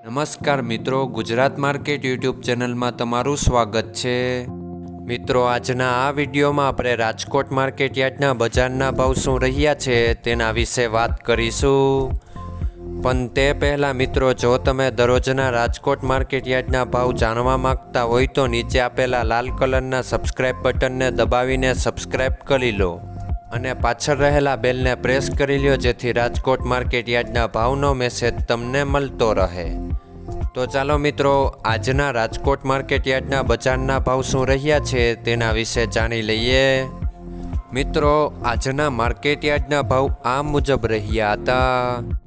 નમસ્કાર મિત્રો, Gujarat market YouTube ચેનલમાં તમારું સ્વાગત છે। મિત્રો, આજના આ વિડીયોમાં આપણે રાજકોટ માર્કેટ યાર્ડના બજારના ભાવ શું રહ્યા છે તેના વિશે વાત કરીશું। પણ તે પહેલાં મિત્રો, જો તમે દરરોજના રાજકોટ માર્કેટ યાર્ડના ભાવ જાણવા માંગતા હોય તો નીચે આપેલા લાલ કલરના સબસ્ક્રાઇબ બટનને દબાવીને સબસ્ક્રાઇબ કરી લો અને પાછળ રહેલા બેલને પ્રેસ કરી લ્યો, જેથી રાજકોટ માર્કેટ યાર્ડના ભાવનો મેસેજ તમને મળતો રહે। તો ચાલો મિત્રો, આજના રાજકોટ માર્કેટ યાર્ડના બજારના ભાવ શું રહ્યા છે તેના વિશે જાણી લઈએ। મિત્રો, આજના માર્કેટ યાર્ડના ભાવ આ મુજબ રહ્યા હતા।